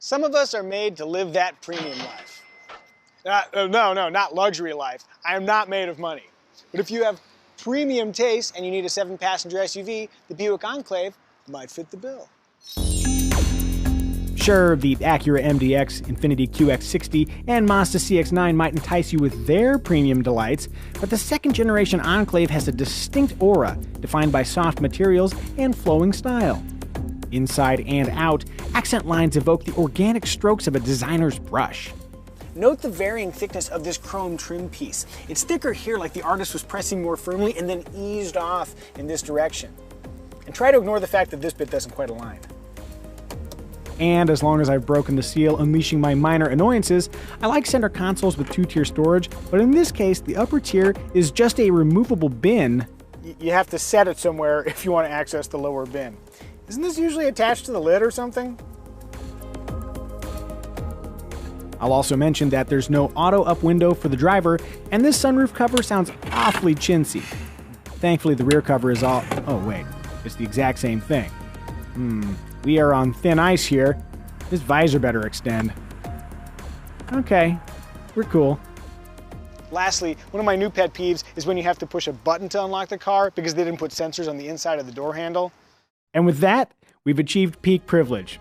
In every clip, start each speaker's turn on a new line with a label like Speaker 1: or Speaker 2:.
Speaker 1: Some of us are made to live that premium life. No, not luxury life. I am not made of money. But if you have premium taste and you need a 7-passenger SUV, the Buick Enclave might fit the bill.
Speaker 2: Sure, the Acura MDX, Infiniti QX60, and Mazda CX-9 might entice you with their premium delights, but the second-generation Enclave has a distinct aura, defined by soft materials and flowing style. Inside and out, accent lines evoke the organic strokes of a designer's brush.
Speaker 1: Note the varying thickness of this chrome trim piece. It's thicker here, like the artist was pressing more firmly and then eased off in this direction. And try to ignore the fact that this bit doesn't quite align.
Speaker 2: And as long as I've broken the seal, unleashing my minor annoyances, I like center consoles with 2-tier storage, but in this case, the upper tier is just a removable bin.
Speaker 1: You have to set it somewhere if you want to access the lower bin. Isn't this usually attached to the lid or something?
Speaker 2: I'll also mention that there's no auto-up window for the driver, and this sunroof cover sounds awfully chintzy. Thankfully, the rear cover is all... Oh, wait. It's the exact same thing. We are on thin ice here. This visor better extend. Okay. We're cool.
Speaker 1: Lastly, one of my new pet peeves is when you have to push a button to unlock the car because they didn't put sensors on the inside of the door handle.
Speaker 2: And with that, we've achieved peak privilege.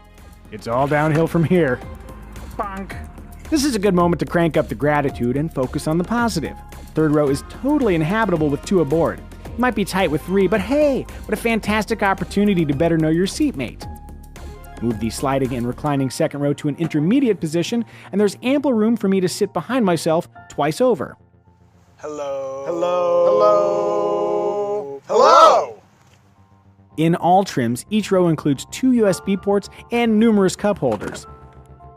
Speaker 2: It's all downhill from here. Bonk. This is a good moment to crank up the gratitude and focus on the positive. Third row is totally inhabitable with 2 aboard. It might be tight with 3, but hey, what a fantastic opportunity to better know your seatmate. Move the sliding and reclining second row to an intermediate position, and there's ample room for me to sit behind myself twice over.
Speaker 1: Hello. Hello. Hello. Hello.
Speaker 2: In all trims, each row includes 2 USB ports and numerous cup holders.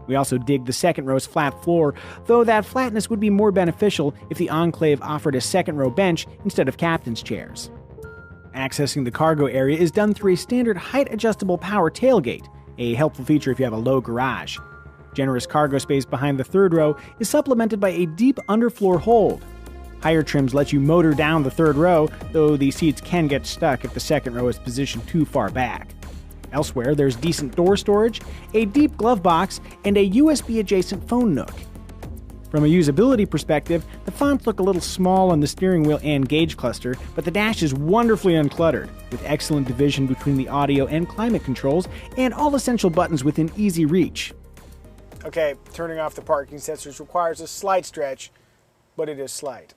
Speaker 2: We also dig the second row's flat floor, though that flatness would be more beneficial if the Enclave offered a second row bench instead of captain's chairs. Accessing the cargo area is done through a standard height-adjustable power tailgate, a helpful feature if you have a low garage. Generous cargo space behind the third row is supplemented by a deep underfloor hold. Higher trims let you motor down the third row, though the seats can get stuck if the second row is positioned too far back. Elsewhere, there's decent door storage, a deep glove box, and a USB-adjacent phone nook. From a usability perspective, the fonts look a little small on the steering wheel and gauge cluster, but the dash is wonderfully uncluttered, with excellent division between the audio and climate controls, and all essential buttons within easy reach.
Speaker 1: Okay, turning off the parking sensors requires a slight stretch, but it is slight.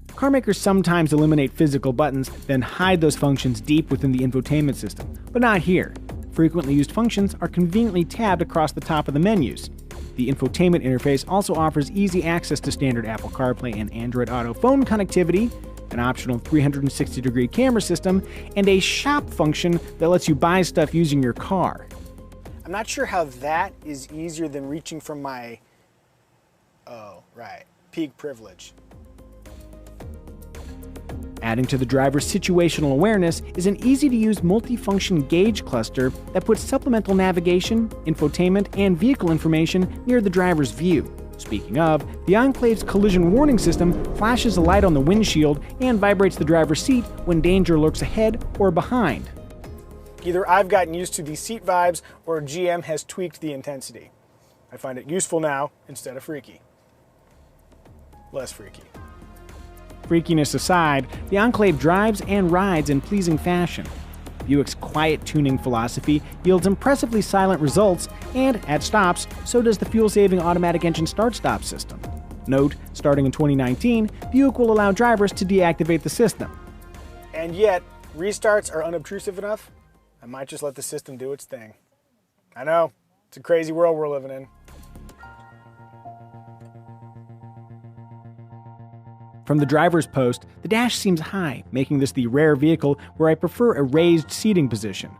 Speaker 2: Carmakers sometimes eliminate physical buttons, then hide those functions deep within the infotainment system, but not here. Frequently used functions are conveniently tabbed across the top of the menus. The infotainment interface also offers easy access to standard Apple CarPlay and Android Auto phone connectivity, an optional 360-degree camera system, and a shop function that lets you buy stuff using your car.
Speaker 1: I'm not sure how that is easier than reaching for my... Oh, right. Peak privilege.
Speaker 2: Adding to the driver's situational awareness is an easy-to-use multi-function gauge cluster that puts supplemental navigation, infotainment, and vehicle information near the driver's view. Speaking of, the Enclave's collision warning system flashes a light on the windshield and vibrates the driver's seat when danger lurks ahead or behind.
Speaker 1: Either I've gotten used to these seat vibes or GM has tweaked the intensity. I find it useful now instead of freaky. Less freaky.
Speaker 2: Freakiness aside, the Enclave drives and rides in pleasing fashion. Buick's quiet tuning philosophy yields impressively silent results, and at stops, so does the fuel-saving automatic engine start-stop system. Note, starting in 2019, Buick will allow drivers to deactivate the system.
Speaker 1: And yet, restarts are unobtrusive enough, I might just let the system do its thing. I know, it's a crazy world we're living in.
Speaker 2: From the driver's post, the dash seems high, making this the rare vehicle where I prefer a raised seating position.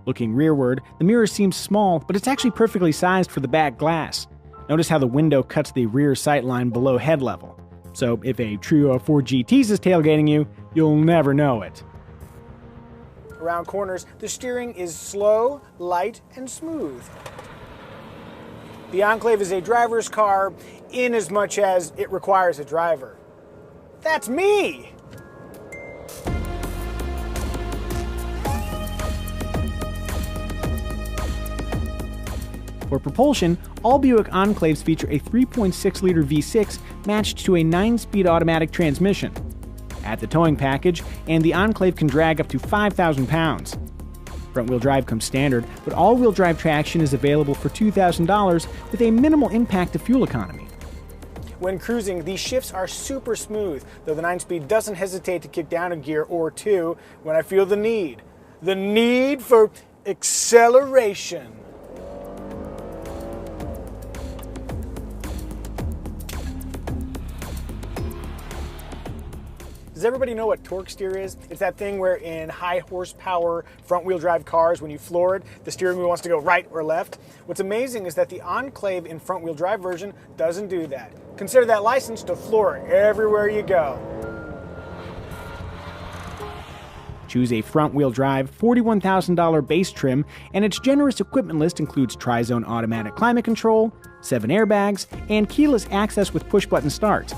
Speaker 2: Looking rearward, the mirror seems small, but it's actually perfectly sized for the back glass. Notice how the window cuts the rear sight line below head level. So if a trio of 4 GTs is tailgating you, you'll never know it.
Speaker 1: Around corners, the steering is slow, light, and smooth. The Enclave is a driver's car in as much as it requires a driver. That's me!
Speaker 2: For propulsion, all Buick Enclaves feature a 3.6-liter V6 matched to a 9-speed automatic transmission. Add the towing package, and the Enclave can drag up to 5,000 pounds. Front-wheel drive comes standard, but all-wheel drive traction is available for $2,000 with a minimal impact to fuel economy.
Speaker 1: When cruising, these shifts are super smooth, though the 9-speed doesn't hesitate to kick down a gear or two when I feel the need. The need for acceleration. Does everybody know what torque steer is? It's that thing where in high horsepower front-wheel drive cars, when you floor it, the steering wheel wants to go right or left. What's amazing is that the Enclave in front-wheel drive version doesn't do that. Consider that license to floor it everywhere you go.
Speaker 2: Choose a front-wheel drive $41,000 base trim, and its generous equipment list includes Tri-Zone automatic climate control, 7 airbags, and keyless access with push-button start.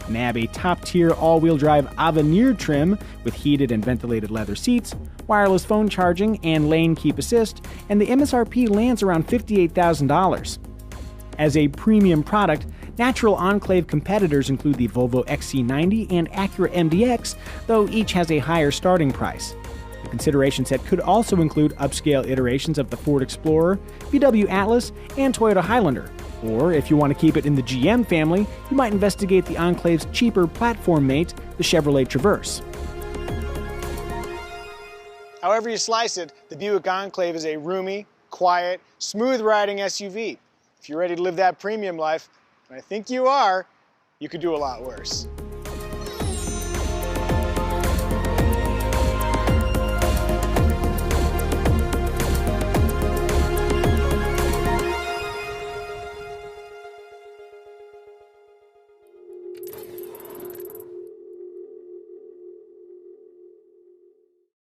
Speaker 2: Nab a top-tier all-wheel drive Avenir trim with heated and ventilated leather seats, wireless phone charging, and lane keep assist, and the MSRP lands around $58,000. As a premium product, natural Enclave competitors include the Volvo XC90 and Acura MDX, though each has a higher starting price. The consideration set could also include upscale iterations of the Ford Explorer, VW Atlas, and Toyota Highlander. Or, if you want to keep it in the GM family, you might investigate the Enclave's cheaper platform mate, the Chevrolet Traverse.
Speaker 1: However you slice it, the Buick Enclave is a roomy, quiet, smooth-riding SUV. If you're ready to live that premium life, and I think you are, you could do a lot worse.